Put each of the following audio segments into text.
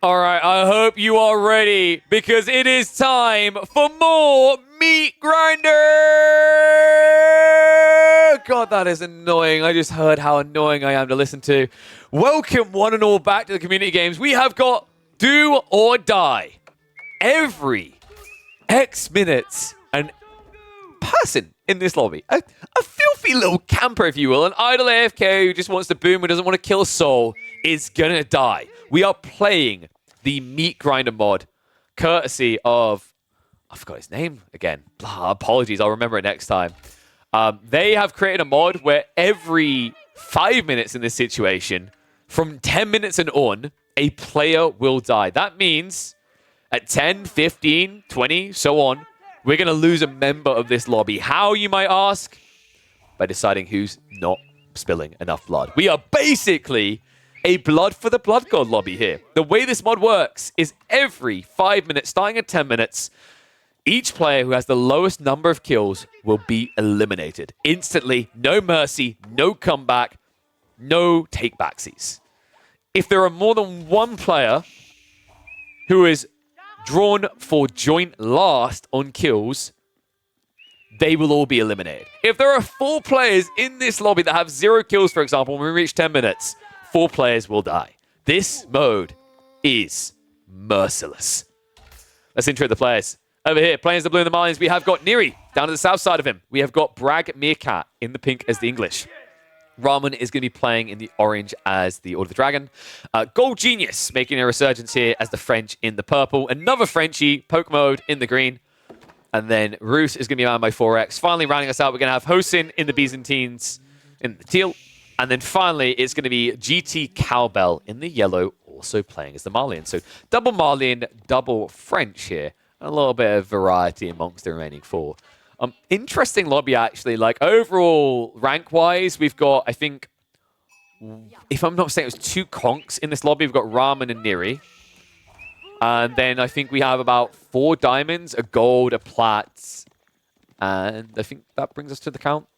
All right, I hope you are ready because it is time for more Meatgrinder! God, that is annoying. I just heard how annoying I am to listen to. Welcome, one and all, back to the community games. We have got Do or Die. Every X minutes, an person in this lobby, a filthy little camper, if you will, an idle AFK who just wants to boom and doesn't want to kill a soul, is gonna die. We are playing the Meatgrinder mod, courtesy of, I forgot his name again. Apologies, I'll remember it next time. They have created a mod where every 5 minutes in this situation, from 10 minutes and on, a player will die. That means at 10, 15, 20, so on, we're going to lose a member of this lobby. How, you might ask? By deciding who's not spilling enough blood. We are basically a blood for the blood god lobby here. The way this mod works is every 5 minutes, starting at 10 minutes, each player who has the lowest number of kills will be eliminated. Instantly, no mercy, no comeback, no take-backsies. If there are more than one player who is drawn for joint last on kills, they will all be eliminated. If there are 4 players in this lobby that have 0 kills, for example, when we reach 10 minutes, 4 players will die. This mode is merciless. Let's intro the players. Over here, playing as the blue and the Malians, we have got Neri down to the south side of him. We have got Bragg Meerkat in the pink as the English. Ramen is going to be playing in the orange as the Order of the Dragon. Gold Genius making a resurgence here as the French in the purple. Another Frenchie, poke mode in the green. And then Roos is going to be manned by 4X. Finally, rounding us out, we're going to have Hosin in the Byzantines in the teal. And then finally, it's going to be GT Cowbell in the yellow, also playing as the Malian. So double Malian, double French here. And a little bit of variety amongst the remaining 4. Interesting lobby, actually. Like, overall, rank-wise, we've got, I think, if I'm not mistaken, it was 2 conks in this lobby. We've got Ramen and Neri. And then I think we have about 4 diamonds, a gold, a plat, and I think that brings us to the count.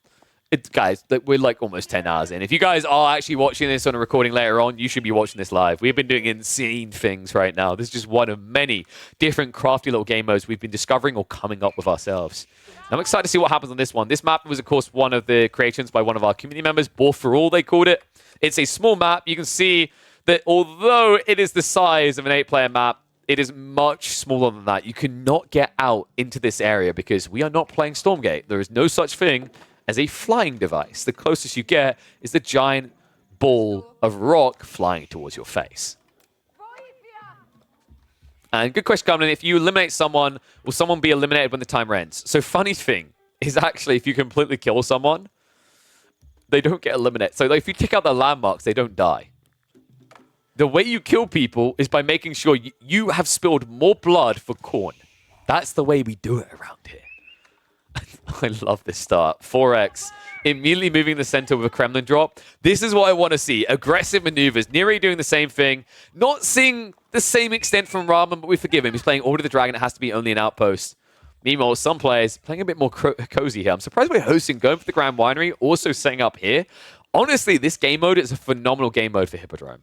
Guys, we're like almost 10 hours in. If you guys are actually watching this on a recording later on, you should be watching this live. We've been doing insane things right now. This is just one of many different crafty little game modes we've been discovering or coming up with ourselves. I'm excited to see what happens on this one. This map was, of course, one of the creations by one of our community members, Ball for All, they called it. It's a small map. You can see that although it is the size of an 8-player map, it is much smaller than that. You cannot get out into this area because we are not playing Stormgate. There is no such thing as a flying device. The closest you get is the giant ball of rock flying towards your face. And good question coming in. If you eliminate someone, will someone be eliminated when the timer ends? So funny thing is actually if you completely kill someone, they don't get eliminated. So like, if you take out their landmarks, they don't die. The way you kill people is by making sure you have spilled more blood for corn. That's the way we do it around here. I love this start. 4X immediately moving the center with a Kremlin drop. This is what I want to see. Aggressive maneuvers. Neri doing the same thing. Not seeing the same extent from Ramen, but we forgive him. He's playing Order of the Dragon. It has to be only an outpost. Meanwhile, some players playing a bit more cozy here. I'm surprised we're hosting, going for the Grand Winery, also setting up here. Honestly, this game mode is a phenomenal game mode for Hippodrome.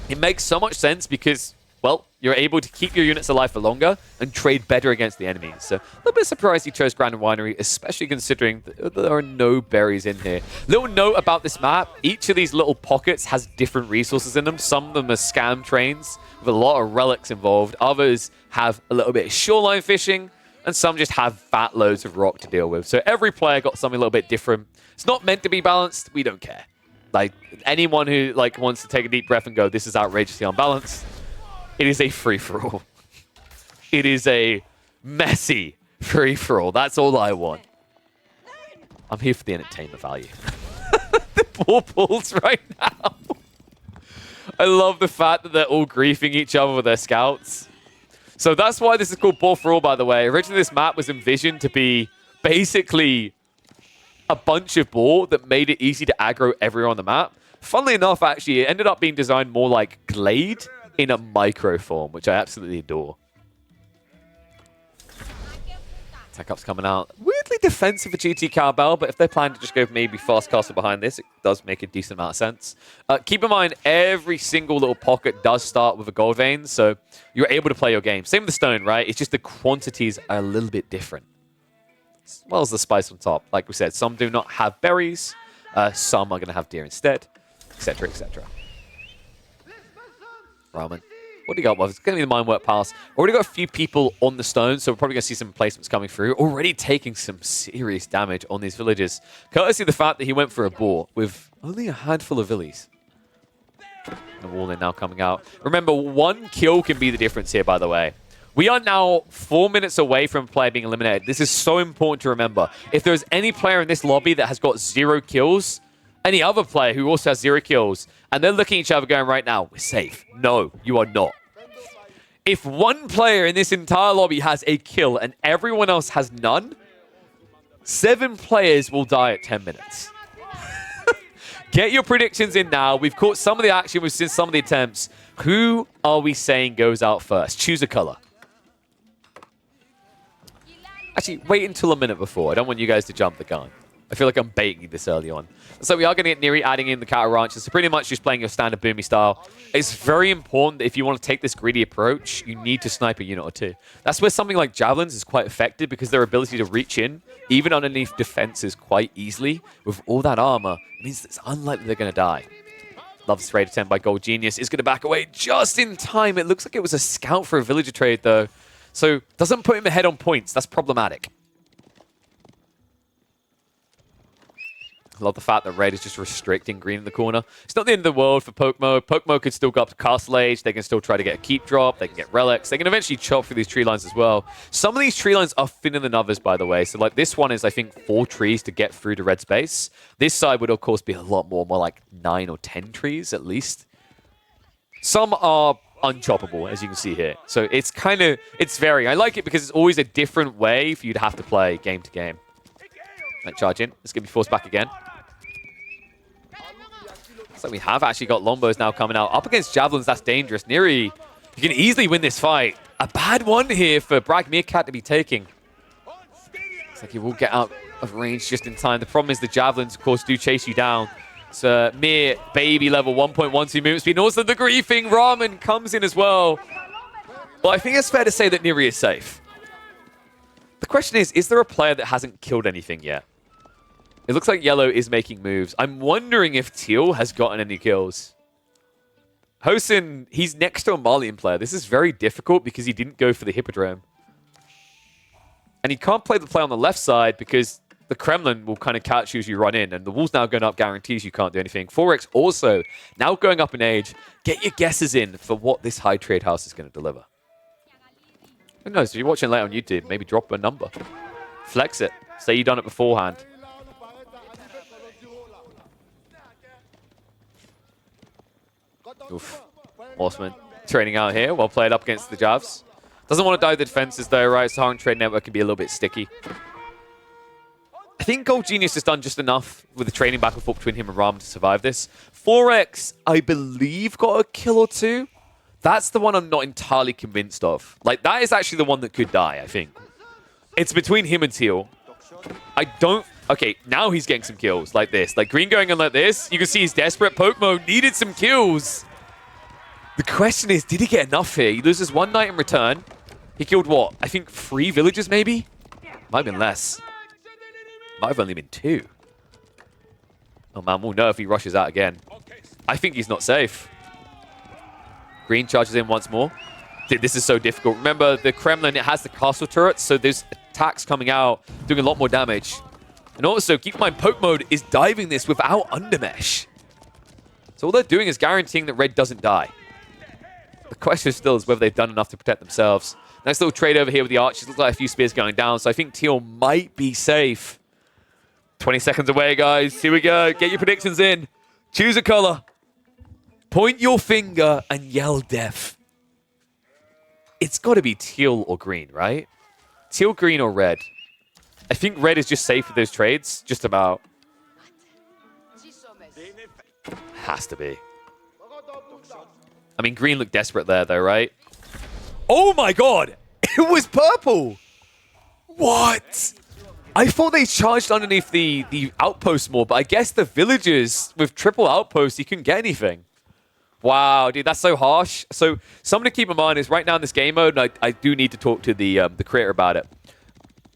It makes so much sense because, well, you're able to keep your units alive for longer and trade better against the enemies. So a little bit surprised he chose Grand Winery, especially considering that there are no berries in here. Little note about this map, each of these little pockets has different resources in them. Some of them are scam trains with a lot of relics involved. Others have a little bit of shoreline fishing, and some just have fat loads of rock to deal with. So every player got something a little bit different. It's not meant to be balanced. We don't care. Like, anyone who wants to take a deep breath and go, this is outrageously unbalanced, it is a free-for-all. It is a messy free-for-all. That's all I want. I'm here for the entertainment value. The poor bulls right now. I love the fact that they're all griefing each other with their scouts. So that's why this is called Ball for All, by the way. Originally, this map was envisioned to be basically a bunch of ball that made it easy to aggro everywhere on the map. Funnily enough, actually, it ended up being designed more like Glade in a micro form, which I absolutely adore. Tech up's coming out. Weirdly defensive for GT Cowbell, but if they're planning to just go maybe fast castle behind this, it does make a decent amount of sense. Keep in mind, every single little pocket does start with a gold vein, so you're able to play your game. Same with the stone, right? It's just the quantities are a little bit different. As well as the spice on top. Like we said, some do not have berries, some are going to have deer instead, etc., etc. Ramen. What do you got? Well, it's going to be the mine work pass. Already got a few people on the stone, so we're probably going to see some placements coming through. Already taking some serious damage on these villages. Courtesy of the fact that he went for a boar with only a handful of villies. The wall in now coming out. Remember, 1 kill can be the difference here, by the way. We are now 4 minutes away from a player being eliminated. This is so important to remember. If there's any player in this lobby that has got 0 kills, any other player who also has 0 kills, and they're looking at each other going right now, we're safe. No, you are not. If one player in this entire lobby has a kill and everyone else has none, 7 players will die at 10 minutes. Get your predictions in now. We've caught some of the action. We've seen some of the attempts. Who are we saying goes out first? Choose a color. Actually, wait until a minute before. I don't want you guys to jump the gun. I feel like I'm baiting you this early on. So we are going to get Neri adding in the counter ranches. So pretty much just playing your standard boomy style. It's very important that if you want to take this greedy approach, you need to snipe a unit or 2. That's where something like javelins is quite effective because their ability to reach in, even underneath defenses quite easily, with all that armor, means it's unlikely they're going to die. Love this raid attempt by Gold Genius. Is going to back away just in time. It looks like it was a scout for a villager trade though. So doesn't put him ahead on points. That's problematic. Love the fact that red is just restricting green in the corner. It's not the end of the world for Pokemo. Pokemo could still go up to Castle Age. They can still try to get a keep drop. They can get relics. They can eventually chop through these tree lines as well. Some of these tree lines are thinner than others, by the way. So like this one is, I think, 4 trees to get through to red space. This side would, of course, be a lot more like 9 or 10 trees at least. Some are unchoppable, as you can see here. So it's it's varying. I like it because it's always a different way for you to have to play game to game. Right, charge in. It's going to be forced back again. So we have actually got Lombos now coming out. Up against Javelins, that's dangerous. Neri, you can easily win this fight. A bad one here for Bragg Meerkat to be taking. Looks like he will get out of range just in time. The problem is the Javelins, of course, do chase you down. It's a mere baby level 1.12 movement speed. And also the griefing Ramen comes in as well. Well, I think it's fair to say that Neri is safe. The question is there a player that hasn't killed anything yet? It looks like yellow is making moves. I'm wondering if teal has gotten any kills. Hosen, he's next to a Malian player. This is very difficult because he didn't go for the Hippodrome. And he can't play the play on the left side because the Kremlin will kind of catch you as you run in. And the wall's now going up guarantees you can't do anything. 4X also now going up in age. Get your guesses in for what this high trade house is going to deliver. Who knows? If you're watching later on YouTube, maybe drop a number. Flex it. Say you've done it beforehand. Oof. Horseman trading out here. Well played up against the Javs. Doesn't want to dive the defenses though, right? So Hard Trade Network can be a little bit sticky. I think Gold Genius has done just enough with the trading back and forth between him and Ram to survive this. 4X, I believe, got a kill or 2. That's the one I'm not entirely convinced of. Like, that is actually the one that could die, I think. It's between him and Teal. I don't... Okay, now he's getting some kills like this. Like, green going on like this. You can see he's desperate. Pokemo needed some kills. The question is, did he get enough here? He loses 1 knight in return. He killed what? I think 3 villagers, maybe? Might have been less. Might have only been 2. Oh, man, we'll know if he rushes out again. I think he's not safe. Green charges in once more. Dude, this is so difficult. Remember, the Kremlin, it has the castle turrets, so there's attacks coming out, doing a lot more damage. And also, keep in mind, Poke Mode is diving this without Undermesh. So all they're doing is guaranteeing that red doesn't die. The question still is whether they've done enough to protect themselves. Nice little trade over here with the archers. Looks like a few spears going down, so I think Teal might be safe. 20 seconds away, guys. Here we go. Get your predictions in. Choose a color. Point your finger and yell death. It's got to be teal or green, right? Teal, green, or red. I think red is just safe with those trades. Just about. Has to be. I mean, green looked desperate there, though, right? Oh my god! It was purple! What? I thought they charged underneath the outposts more, but I guess the villagers with triple outposts, you couldn't get anything. Wow, dude, that's so harsh. So something to keep in mind is right now in this game mode, and I do need to talk to the creator about it.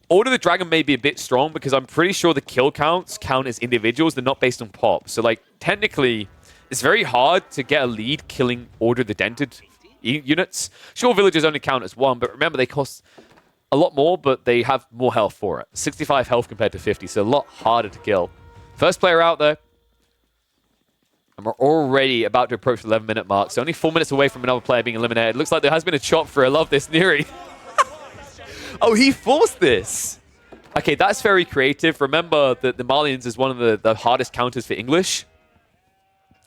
Order the Dragon may be a bit strong because I'm pretty sure the kill counts count as individuals. They're not based on pop. So, like, technically, it's very hard to get a lead killing Order the Dented units. Sure, villagers only count as one, but remember, they cost a lot more, but they have more health for it. 65 health compared to 50, so a lot harder to kill. First player out there. And we're already about to approach the 11-minute mark, so only 4 minutes away from another player being eliminated. Looks like there has been a chop for I love this, Neri. Oh, he forced this. Okay, that's very creative. Remember that the Malians is one of the hardest counters for English.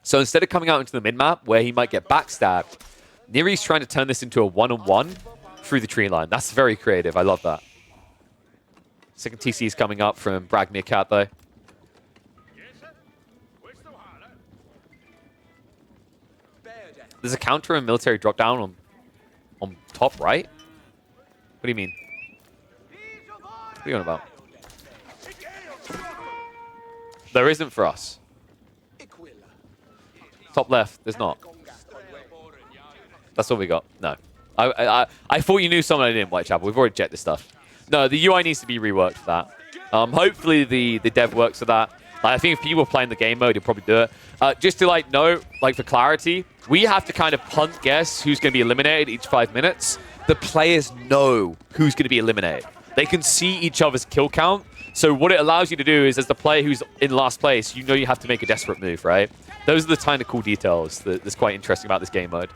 So instead of coming out into the mid-map where he might get backstabbed, Neri's trying to turn this into a one-on-one through the tree line. That's very creative. I love that. Second TC is coming up from Brag Meerkat, though. There's a counter and military drop down on top right. What do you mean? What are you on about? There isn't for us. Top left, there's not. That's all we got. No. I thought you knew someone I didn't, Whitechapel. We've already checked this stuff. No, the UI needs to be reworked for that. Hopefully the dev works for that. I think if people are playing the game mode, you'll probably do it. Just to know, for clarity, we have to kind of punt guess who's going to be eliminated each 5 minutes. The players know who's going to be eliminated. They can see each other's kill count. So what it allows you to do is, as the player who's in last place, you know you have to make a desperate move, right? Those are the kind of cool details that's quite interesting about this game mode.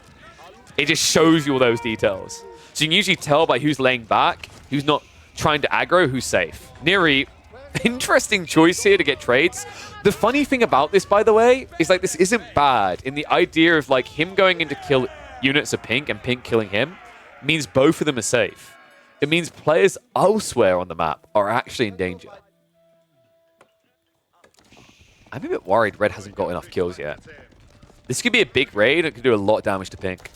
It just shows you all those details. So you can usually tell by who's laying back, who's not trying to aggro, who's safe. Neri, interesting choice here to get trades. The funny thing about this, by the way, is this isn't bad. In the idea of him going in to kill units of Pink and Pink killing him means both of them are safe. It means players elsewhere on the map are actually in danger. I'm a bit worried Red hasn't got enough kills yet. This could be a big raid. It could do a lot of damage to Pink.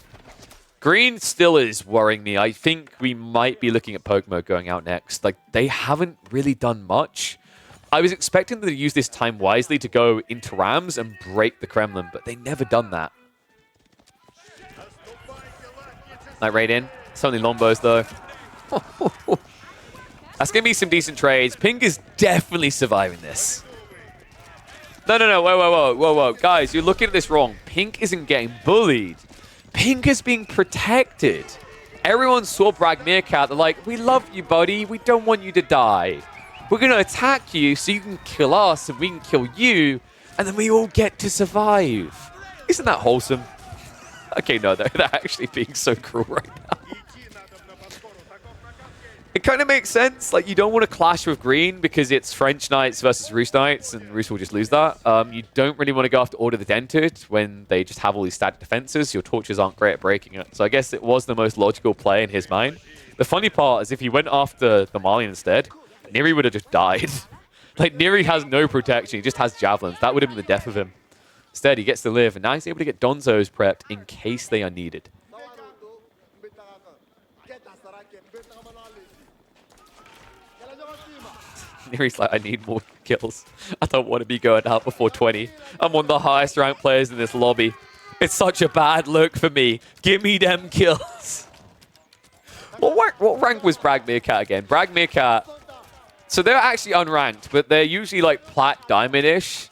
Green still is worrying me. I think we might be looking at poke mode going out next. They haven't really done much. I was expecting them to use this time wisely to go into Rams and break the Kremlin, but they never done that. Night raid in. It's only longbows, though. That's going to be some decent trades. Pink is definitely surviving this. No. Whoa. Guys, you're looking at this wrong. Pink isn't getting bullied. Pink is being protected. Everyone saw Brag Meerkat. They're like, we love you, buddy. We don't want you to die. We're going to attack you so you can kill us and we can kill you. And then we all get to survive. Isn't that wholesome? Okay, no, they're actually being so cruel right now. It kind of makes sense. You don't want to clash with Green because it's French Knights versus Roost Knights, and Roost will just lose that. You don't really want to go after Order the Dented when they just have all these static defenses. Your torches aren't great at breaking it. So I guess it was the most logical play in his mind. The funny part is if he went after the Malian instead, Neri would have just died. Neri has no protection. He just has javelins. That would have been the death of him. Instead, he gets to live, and now he's able to get Donzos prepped in case they are needed. Neri's like, I need more kills. I don't want to be going out before 20. I'm one of the highest ranked players in this lobby. It's such a bad look for me. Give me them kills. What rank was Brag Meerkat again? Brag Meerkat. So they're actually unranked, but they're usually plat diamond-ish.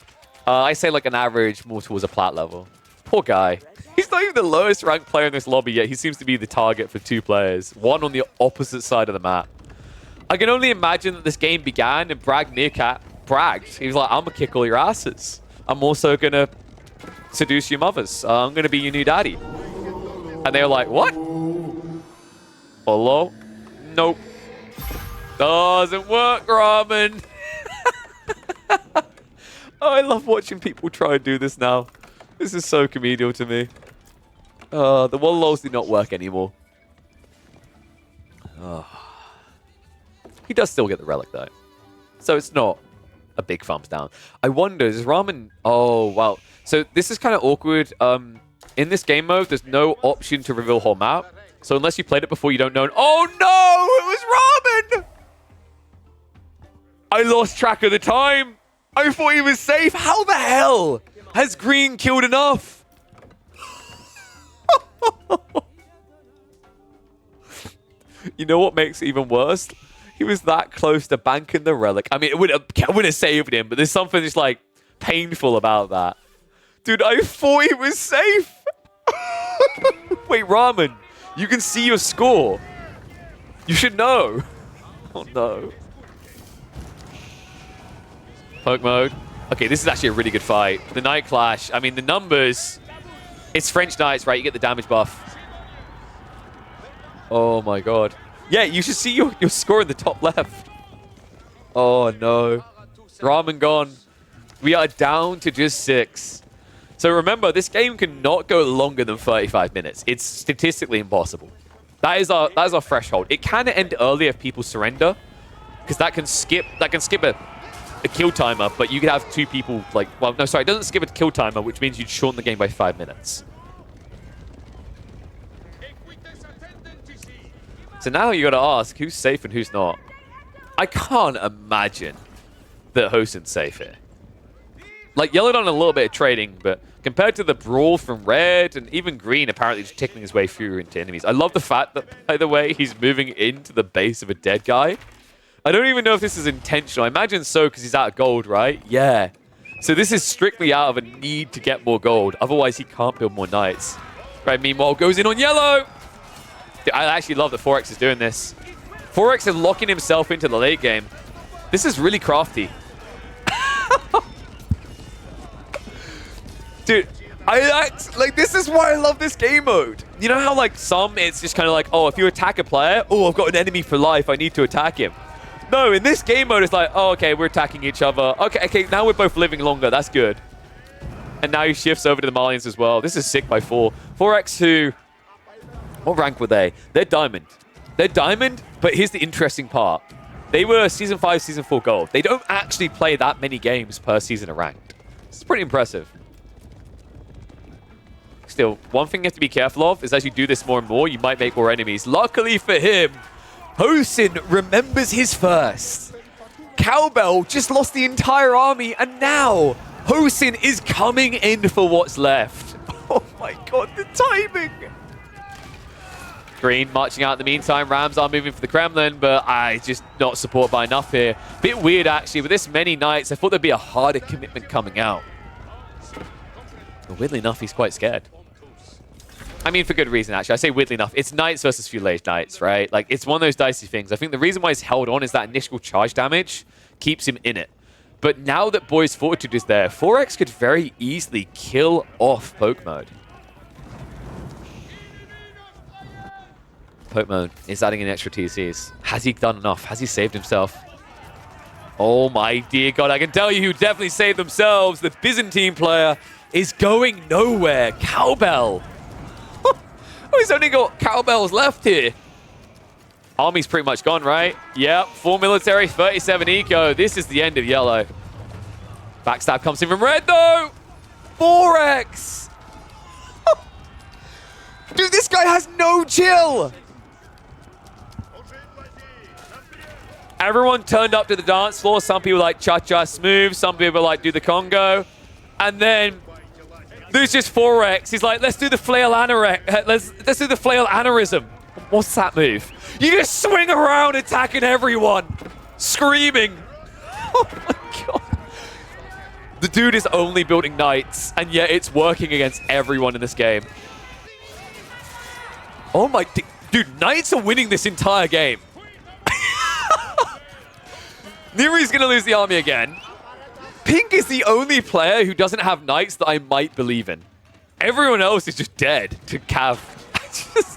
I say an average more towards a plat level. Poor guy. He's not even the lowest ranked player in this lobby yet. He seems to be the target for two players. One on the opposite side of the map. I can only imagine that this game began and Brag Meerkat bragged. He was like, I'm going to kick all your asses. I'm also going to seduce your mothers. I'm going to be your new daddy. And they were like, what? Hello? Nope. Doesn't work, Ramen. Oh, I love watching people try and do this now. This is so comedial to me. The Wallows do not work anymore. He does still get the relic, though. So it's not a big thumbs down. I wonder, does Ramen... Oh, wow. So this is kind of awkward. In this game mode, there's no option to reveal whole map. So unless you played it before, you don't know. Oh, no! It was Ramen! I lost track of the time. I thought he was safe. How the hell has green killed enough? You know what makes it even worse? He was that close to banking the relic. I mean, it would have saved him, but there's something just like painful about that. Dude, I thought he was safe. Wait, Ramen, you can see your score. You should know. Oh no. Poke mode. Okay, this is actually a really good fight. The Knight Clash. I mean, the numbers. It's French Knights, right? You get the damage buff. Oh my god. Yeah, you should see your score in the top left. Oh no. Ramen gone. We are down to just 6. So remember, this game cannot go longer than 35 minutes. It's statistically impossible. That is our threshold. It can end earlier if people surrender, because that can skip a kill timer, but you could have 2 people like, well, no, sorry, it doesn't skip a kill timer, which means you'd shorten the game by 5 minutes. So now you got to ask, who's safe and who's not? I can't imagine that Hosen's safe here. Like, yellow done a little bit of trading, but compared to the brawl from red and even green apparently just tickling his way through into enemies. I love the fact that, by the way, he's moving into the base of a dead guy. I don't even know if this is intentional. I imagine so because he's out of gold, right? Yeah. So this is strictly out of a need to get more gold. Otherwise, he can't build more knights. Right, meanwhile, goes in on yellow. I actually love that Forex is doing this. Forex is locking himself into the late game. This is really crafty. Dude, like, this is why I love this game mode. You know how, like, it's just kind of like, oh, if you attack a player, oh, I've got an enemy for life, I need to attack him. No, in this game mode, it's like, oh, okay, we're attacking each other. Okay, now we're both living longer. That's good. And now he shifts over to the Malians as well. This is sick by 4. 4X, who... What rank were they? They're Diamond. They're Diamond, but here's the interesting part. They were Season 5, Season 4 Gold. They don't actually play that many games per season of Ranked. It's pretty impressive. Still, one thing you have to be careful of is as you do this more and more, you might make more enemies. Luckily for him, Hosen remembers his first. Cowbell just lost the entire army, and now Hosen is coming in for what's left. Oh my god, the timing! Green marching out in the meantime. Rams are moving for the Kremlin, but I just not support by enough here. Bit weird, actually. With this many knights, I thought there'd be a harder commitment coming out. But weirdly enough, he's quite scared. I mean, for good reason, actually. I say weirdly enough. It's knights versus feudal-age knights, right? Like, it's one of those dicey things. I think the reason why he's held on is that initial charge damage keeps him in it. But now that Boy's Fortitude is there, 4X could very easily kill off Poke Mode. Poke Mode is adding in extra TCs. Has he done enough? Has he saved himself? Oh my dear god, I can tell you who definitely saved themselves. The Byzantine player is going nowhere. Cowbell. Oh, he's only got Cowbells left here. Army's pretty much gone, right? Yep, 4 military, 37 eco. This is the end of yellow. Backstab comes in from red, though. 4X. Dude, this guy has no chill. Everyone turned up to the dance floor. Some people like cha-cha smooth. Some people like do the Congo. And then there's just 4X. He's like, let's do the flail let's do the flail aneurysm. What's that move? You just swing around attacking everyone. Screaming. Oh my god. The dude is only building knights, and yet it's working against everyone in this game. Oh my... Dude, knights are winning this entire game. Neri's going to lose the army again. Pink is the only player who doesn't have knights that I might believe in. Everyone else is just dead to Cav.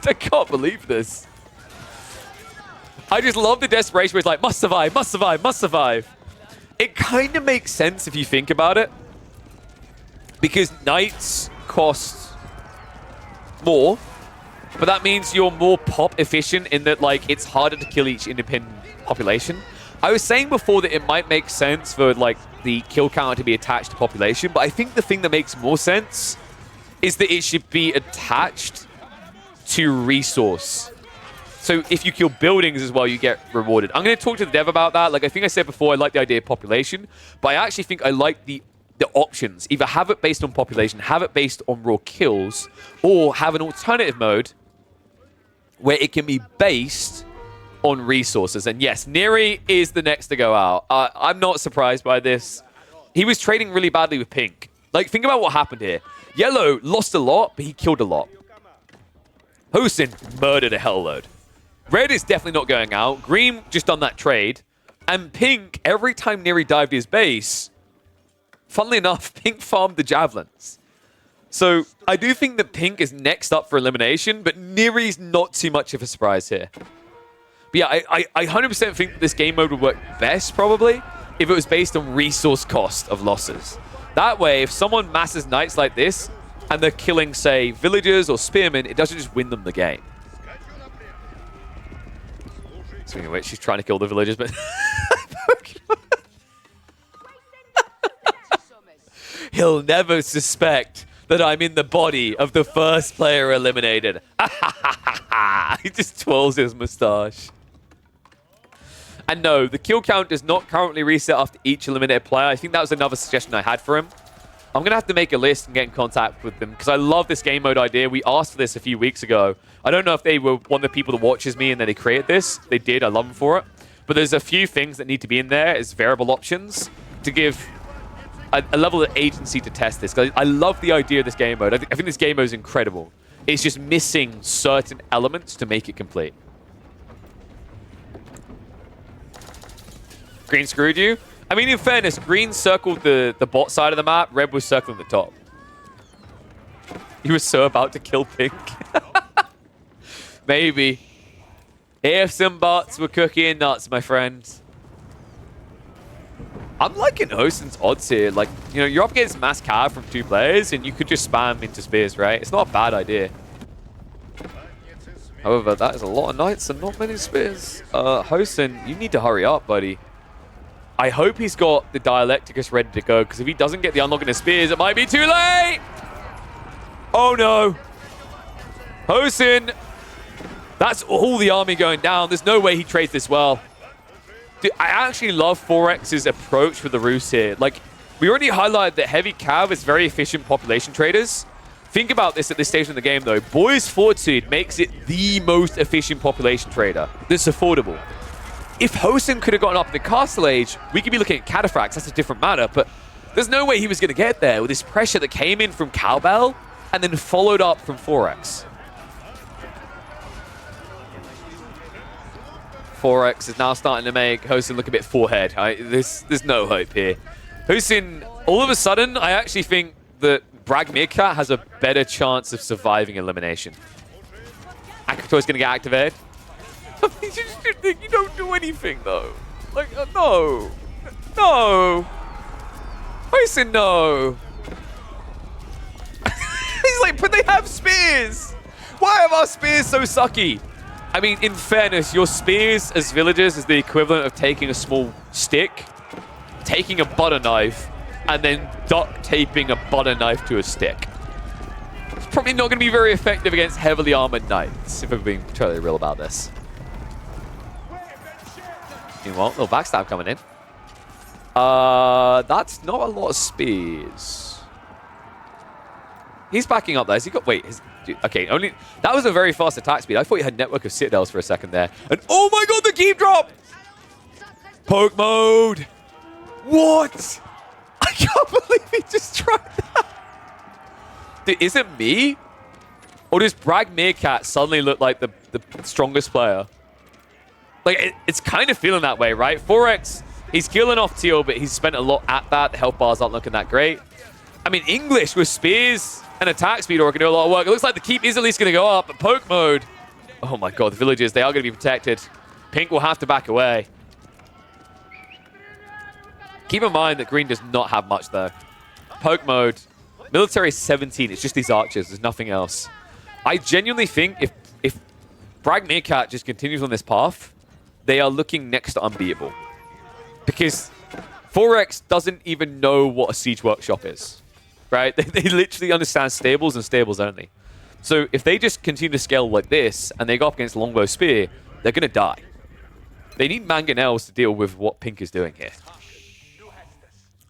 I can't believe this. I just love the desperation where it's like, must survive, must survive, must survive. It kind of makes sense if you think about it. Because knights cost more. But that means you're more pop efficient in that, like, it's harder to kill each independent population. I was saying before that it might make sense for, like, the kill counter to be attached to population, but I think the thing that makes more sense is that it should be attached to resource. So if you kill buildings as well, you get rewarded. I'm going to talk to the dev about that. Like I think I said before, I like the idea of population, but I actually think I like the options. Either have it based on population, have it based on raw kills, or have an alternative mode where it can be based on resources. And yes, Neri is the next to go out. I'm not surprised by this. He was trading really badly with Pink. Like, think about what happened here. Yellow lost a lot, but he killed a lot. Hosen murdered a hell load. Red is definitely not going out. Green just done that trade. And Pink, every time Neri dived his base, funnily enough, Pink farmed the javelins. So I do think that Pink is next up for elimination, but Neri's not too much of a surprise here. But yeah, I 100% think that this game mode would work best, probably, if it was based on resource cost of losses. That way, if someone masses knights like this, and they're killing, say, villagers or spearmen, it doesn't just win them the game. Speaking of which, she's trying to kill the villagers, but... He'll never suspect that I'm in the body of the first player eliminated. He just twirls his mustache. And no, the kill count does not currently reset after each eliminated player. I think that was another suggestion I had for him. I'm going to have to make a list and get in contact with them because I love this game mode idea. We asked for this a few weeks ago. I don't know if they were one of the people that watches me and then they created this. They did. I love them for it. But there's a few things that need to be in there as variable options to give a level of agency to test this. I love the idea of this game mode. I think this game mode is incredible. It's just missing certain elements to make it complete. Green screwed you? I mean, in fairness, green circled the bot side of the map. Red was circling the top. He was so about to kill Pink. Maybe. If some bots were cooking nuts, my friends. I'm liking Hosen's odds here. Like, you know, you're up against mass cav from 2 players, and you could just spam into spears, right? It's not a bad idea. However, that is a lot of knights and not many spears. Hosen, you need to hurry up, buddy. I hope he's got the Dialecticus ready to go, because if he doesn't get the unlock in his spears, it might be too late! Oh no! Hosen! That's all the army going down. There's no way he trades this well. Dude, I actually love 4X's approach with the roost here. Like, we already highlighted that heavy cav is very efficient population traders. Think about this at this stage in the game, though. Boy's Fortitude makes it the most efficient population trader that's affordable. If Hosen could have gotten up the castle age, we could be looking at cataphracts. That's a different matter, but there's no way he was going to get there with this pressure that came in from Cowbell and then followed up from 4X. 4X is now starting to make Hosen look a bit forehead. There's no hope here. Hosen, all of a sudden, I actually think that Brag Meerkat has a better chance of surviving elimination. Akratoy's going to get activated. You don't do anything, though. Like, no. No. Hosen, no. He's like, but they have spears. Why are our spears so sucky? I mean, in fairness, your spears as villagers is the equivalent of taking a small stick, taking a butter knife, and then duct taping a butter knife to a stick. It's probably not going to be very effective against heavily armored knights, if we're being totally real about this. Meanwhile, little backstab coming in. That's not a lot of spears. He's backing up there. Has he got... Wait, okay, only... That was a very fast attack speed. I thought he had network of citadels for a second there. And oh my god, the keep drop! Poke mode! What? I can't believe he just tried that. Dude, is it me? Or does Brag Meerkat suddenly look like the strongest player? Like, it's kind of feeling that way, right? 4X, he's killing off Teal, but he's spent a lot at that. The health bars aren't looking that great. I mean, English with spears and attack speed are going to do a lot of work. It looks like the keep is at least going to go up, but poke mode. Oh my god, the villagers, they are going to be protected. Pink will have to back away. Keep in mind that green does not have much, though. Poke mode. Military 17. It's just these archers. There's nothing else. I genuinely think if Brag Meerkat just continues on this path, they are looking next to unbeatable. Because 4X doesn't even know what a siege workshop is. Right? They literally understand stables and stables only. So if they just continue to scale like this and they go up against Longbow Spear, they're going to die. They need mangonels to deal with what Pink is doing here.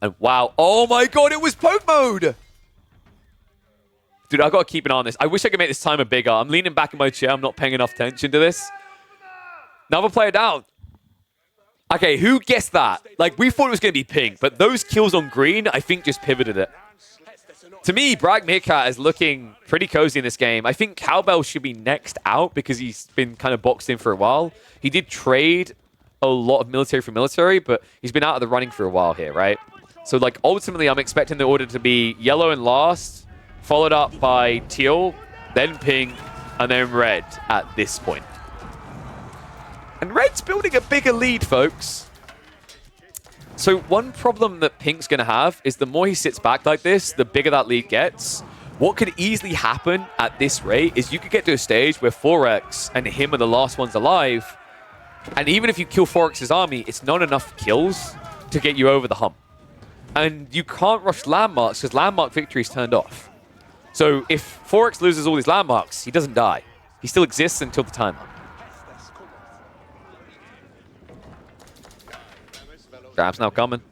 And wow. Oh my god, it was poke mode! Dude, I've got to keep an eye on this. I wish I could make this timer bigger. I'm leaning back in my chair. I'm not paying enough attention to this. Another player down. Okay, who guessed that? Like, we thought it was going to be Pink, but those kills on green, I think, just pivoted it. To me, Bragg Meerkat is looking pretty cozy in this game. I think Cowbell should be next out because he's been kind of boxed in for a while. He did trade a lot of military for military, but he's been out of the running for a while here, right? So, like, ultimately, I'm expecting the order to be yellow and last, followed up by teal, then pink, and then red at this point. And red's building a bigger lead, folks. So one problem that pink's going to have is the more he sits back like this, the bigger that lead gets. What could easily happen at this rate is you could get to a stage where 4X and him are the last ones alive. And even if you kill 4X's army, it's not enough kills to get you over the hump. And you can't rush landmarks because landmark victory is turned off. So if 4X loses all these landmarks, he doesn't die. He still exists until the timer. Grab's now coming.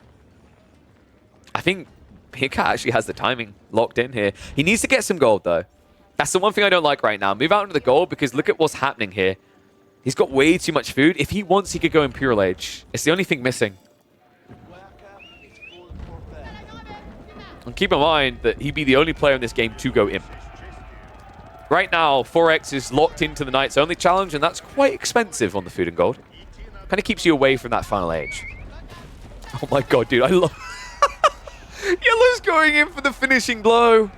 I think Meerkat actually has the timing locked in here. He needs to get some gold, though. That's the one thing I don't like right now. Move out into the gold because look at what's happening here. He's got way too much food. If he wants, he could go Imperial Age. It's the only thing missing. And keep in mind that he'd be the only player in this game to go Imp. Right now, 4X is locked into the Knights only challenge, and that's quite expensive on the food and gold. Kind of keeps you away from that final age. Oh my god, dude, I love... Yellow's going in for the finishing blow.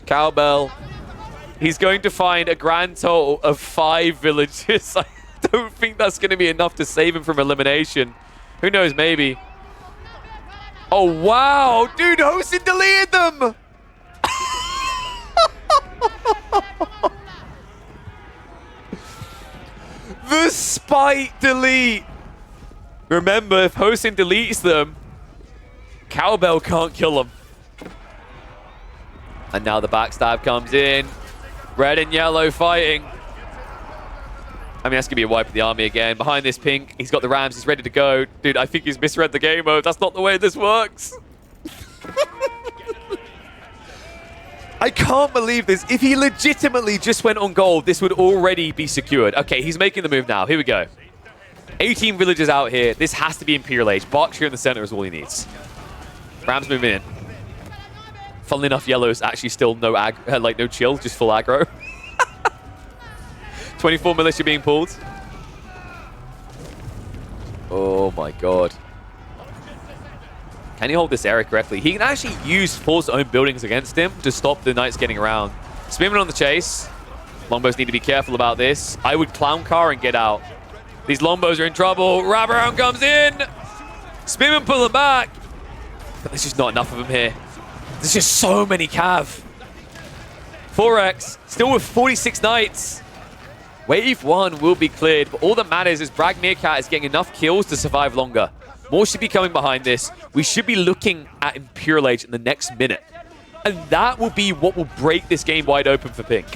Cowbell. He's going to find a grand total of 5 villages. I don't think that's going to be enough to save him from elimination. Who knows, maybe. Oh, wow. Dude, Hosin deleted them. The spite delete. Remember, if Hosin deletes them, Cowbell can't kill him. And now the backstab comes in. Red and yellow fighting. I mean, that's going to be a wipe of the army again. Behind this pink, he's got the Rams. He's ready to go. Dude, I think he's misread the game mode. That's not the way this works. I can't believe this. If he legitimately just went on gold, this would already be secured. Okay, he's making the move now. Here we go. 18 villagers out here. This has to be Imperial Age. Berkshire in the center is all he needs. Rams moving in. Funnily enough, yellow's actually still no no chill, just full aggro. 24 militia being pulled. Oh my god. Can he hold this area correctly? He can actually use Force's own buildings against him to stop the Knights getting around. Spearman on the chase. Longbows need to be careful about this. I would clown car and get out. These Longbows are in trouble. Wraparound comes in. Spearman pulling back. But there's just not enough of them here. There's just so many cav. 4X still with 46 Knights. Wave 1 will be cleared, but all that matters is Bragg Meerkat is getting enough kills to survive longer. More should be coming behind this. We should be looking at Imperial Age in the next minute. And that will be what will break this game wide open for Pink.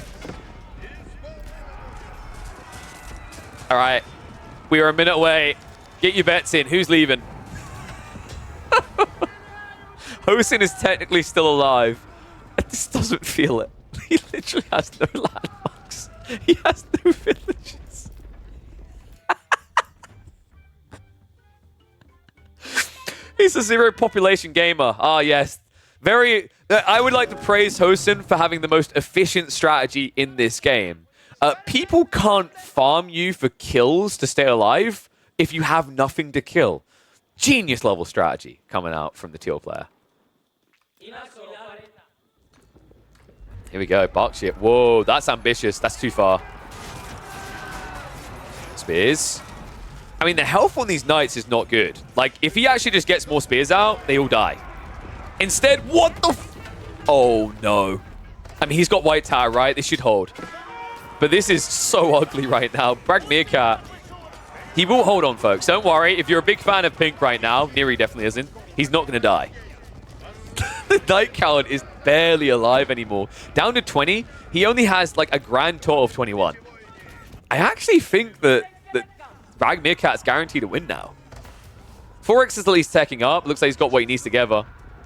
All right. We are a minute away. Get your bets in. Who's leaving? Hosin is technically still alive. I just doesn't feel it. He literally has no landmarks. He has no villages. He's a zero population gamer. Ah, yes. I would like to praise Hosin for having the most efficient strategy in this game. People can't farm you for kills to stay alive if you have nothing to kill. Genius level strategy coming out from the teal player. Here we go, Berkshire. Whoa, that's ambitious. That's too far. Spears. I mean, the health on these Knights is not good. Like, if he actually just gets more spears out, they all die. Instead, what the f... Oh, no. I mean, he's got White Tower, right? This should hold. But this is so ugly right now. Bragg Meerkat, he will hold on, folks. Don't worry. If you're a big fan of Pink right now, Neri definitely isn't, he's not going to die. The Knight count is barely alive anymore. Down to 20. He only has like a grand total of 21. I actually think that Rag Meerkat's guaranteed to win now. Forex is at least teching up. Looks like he's got what he needs together.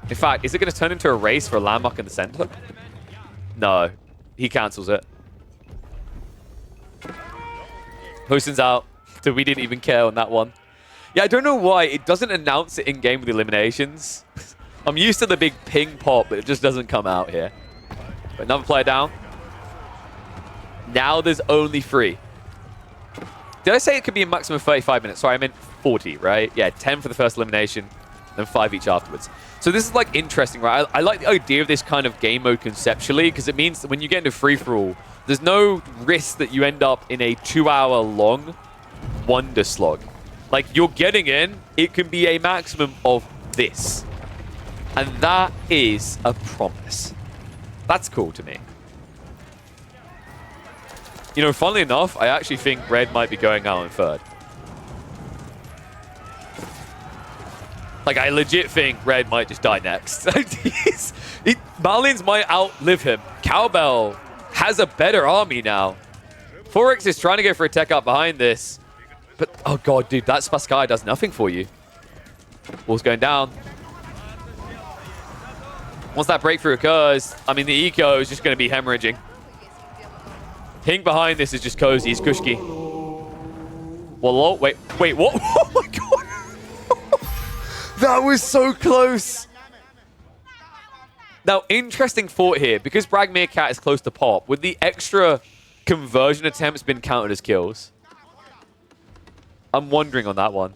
In fact, is it going to turn into a race for a landmark in the center? No. He cancels it. Houston's out. So we didn't even care on that one. Yeah, I don't know why. It doesn't announce it in-game with eliminations. I'm used to the big ping pop, but it just doesn't come out here. But another player down. Now there's only 3. Did I say it could be a maximum of 35 minutes? Sorry, I meant 40, right? Yeah, 10 for the first elimination, then 5 each afterwards. So this is like interesting, right? I like the idea of this kind of game mode conceptually because it means that when you get into free-for-all, there's no risk that you end up in a 2-hour-long wonder slog. Like, you're getting in, it can be a maximum of this. And that is a promise. That's cool to me. You know, funnily enough, I actually think Red might be going out in 3rd. Like, I legit think Red might just die next. Malians might outlive him. Cowbell has a better army now. Forex is trying to go for a tech up behind this. But, oh god, dude, that Spaskai does nothing for you. Wall's going down. Once that breakthrough occurs, I mean, the eco is just going to be hemorrhaging. Ping behind this is just cozy. It's Kushki. Wallo, wait, what? Oh my god. That was so close. Now, interesting thought here. Because Brag Meerkat is close to pop, would the extra conversion attempts been counted as kills? I'm wondering on that one.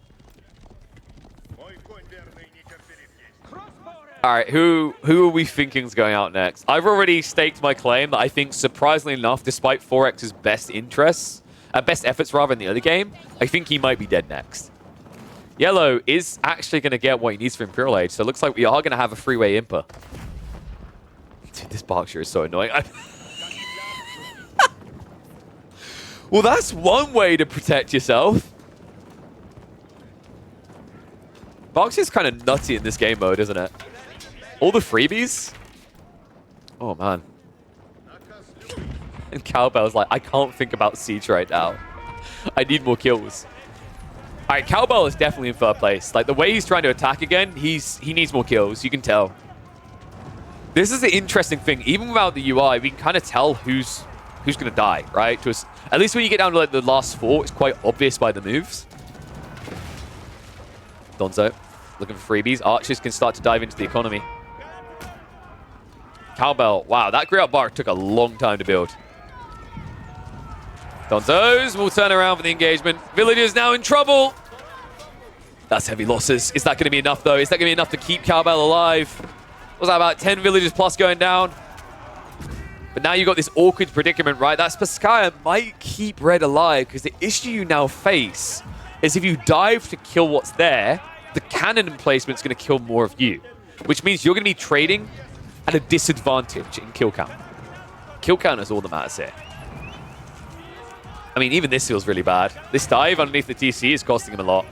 All right, who are we thinking is going out next? I've already staked my claim that I think, surprisingly enough, despite 4X's best interests, best efforts rather in the early game, I think he might be dead next. Yellow is actually going to get what he needs for Imperial Age, so it looks like we are going to have a freeway Impa. Dude, this Berkshire is so annoying. Well, that's one way to protect yourself. Berkshire's kind of nutty in this game mode, isn't it? All the freebies? Oh, man. And Cowbell's like, I can't think about Siege right now. I need more kills. All right, Cowbell is definitely in 3rd place. Like, the way he's trying to attack again, he needs more kills. You can tell. This is the interesting thing. Even without the UI, we can kind of tell who's going to die, right? At least when you get down to like the last 4, it's quite obvious by the moves. Donzo looking for freebies. Archers can start to dive into the economy. Cowbell. Wow, that Great Bark took a long time to build. Donzos will turn around for the engagement. Villagers now in trouble. That's heavy losses. Is that going to be enough, though? Is that going to be enough to keep Cowbell alive? Was that about 10 villagers plus going down? But now you've got this awkward predicament, right? That Spasskaya might keep Red alive because the issue you now face is if you dive to kill what's there, the cannon emplacement's going to kill more of you, which means you're going to be trading at a disadvantage in kill count. Kill count is all that matters here. I mean, even this feels really bad. This dive underneath the TC is costing him a lot.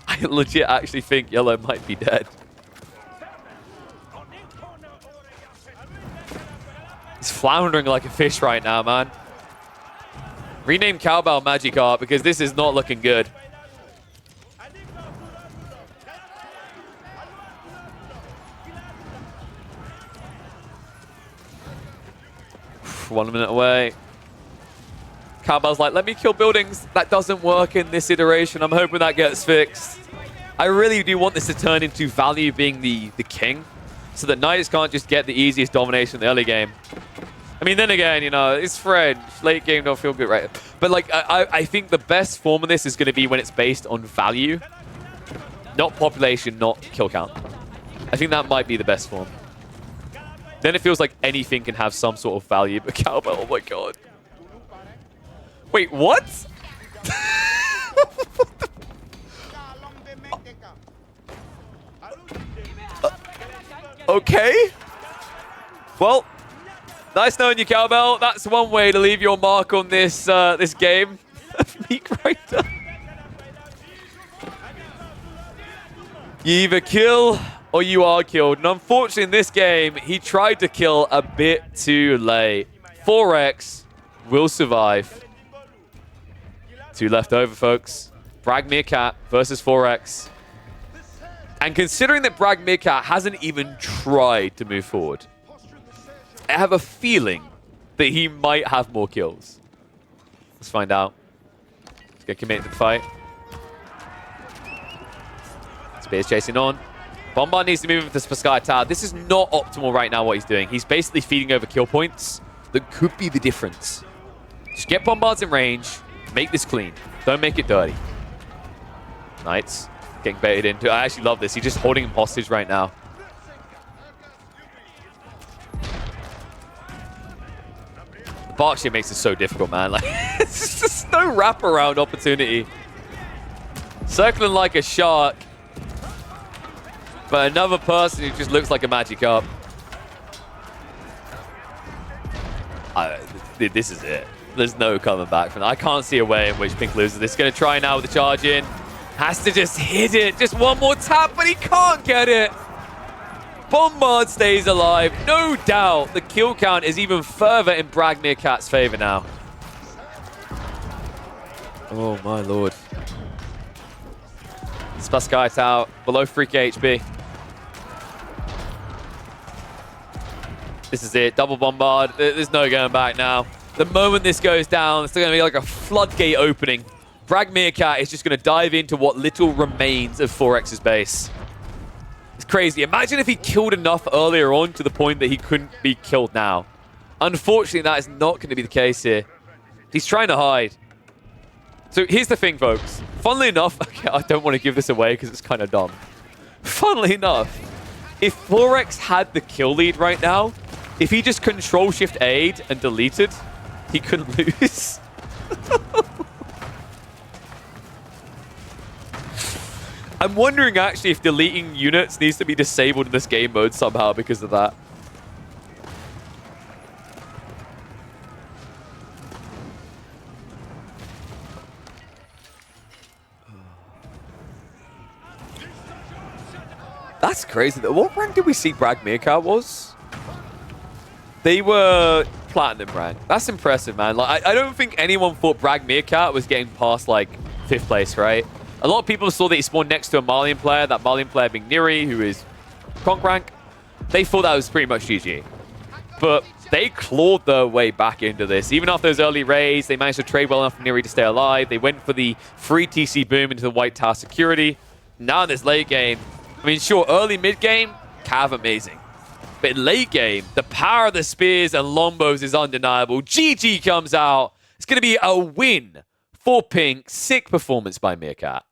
I legit actually think Yellow might be dead. He's floundering like a fish right now, man. Rename Cowbell Magikarp because this is not looking good. One minute away. Cowbell's like, let me kill buildings. That doesn't work in this iteration. I'm hoping that gets fixed. I really do want this to turn into value being the king, so that Knights can't just get the easiest domination in the early game. I mean, then again, you know, it's French. Late game don't feel good, right? But, like, I think the best form of this is going to be when it's based on value. Not population, not kill count. I think that might be the best form. Then it feels like anything can have some sort of value. But Cowbell, oh my god. Wait, what? Okay. Well, nice knowing you, Cowbell. That's one way to leave your mark on this this game. Meatgrinder. You either kill or you are killed. And unfortunately, in this game, he tried to kill a bit too late. 4X will survive. 2 left over, folks. Brag Meerkat versus 4X. And considering that Brag Meerkat hasn't even tried to move forward, I have a feeling that he might have more kills. Let's find out. Let's get committed to the fight. Spears chasing on. Bombard needs to move into the Sky Tower. This is not optimal right now what he's doing. He's basically feeding over kill points that could be the difference. Just get Bombards in range. Make this clean. Don't make it dirty. Knights getting baited into. I actually love this. He's just holding him hostage right now. The Bark shit makes it so difficult, man. Like, it's just no wraparound opportunity. Circling like a shark. But another person who just looks like a magic up. This is it. There's no coming back from that. I can't see a way in which Pink loses this. He's going to try now with the charge in. Has to just hit it. Just one more tap, but he can't get it. Bombard stays alive. No doubt the kill count is even further in Brag Meerkat's favor now. Oh, my lord. Sky out below 3k HP. This is it. Double bombard. There's no going back now. The moment this goes down, it's going to be like a floodgate opening. Brag Meerkat is just going to dive into what little remains of 4X's base. It's crazy. Imagine if he killed enough earlier on to the point that he couldn't be killed now. Unfortunately, that is not going to be the case here. He's trying to hide. So here's the thing, folks. Funnily enough, okay, I don't want to give this away because it's kind of dumb. Funnily enough, if 4X had the kill lead right now, if he just Control-Shift-Aid and deleted, he couldn't lose. I'm wondering actually if deleting units needs to be disabled in this game mode somehow because of that. That's crazy. What rank did we see Brag Meerkat was? They were Platinum rank. That's impressive, man. Like, I don't think anyone thought Brag Meerkat was getting past, like, 5th place, right? A lot of people saw that he spawned next to a Malian player, that Malian player being Neri, who is Conk rank. They thought that was pretty much GG. But they clawed their way back into this. Even after those early raids, they managed to trade well enough for Neri to stay alive. They went for the free TC boom into the White Tower security. Now in this late game, I mean, sure, early mid-game, Cav amazing. But in late game, the power of the spears and lombos is undeniable. GG comes out. It's going to be a win for Pink. Sick performance by Meerkat.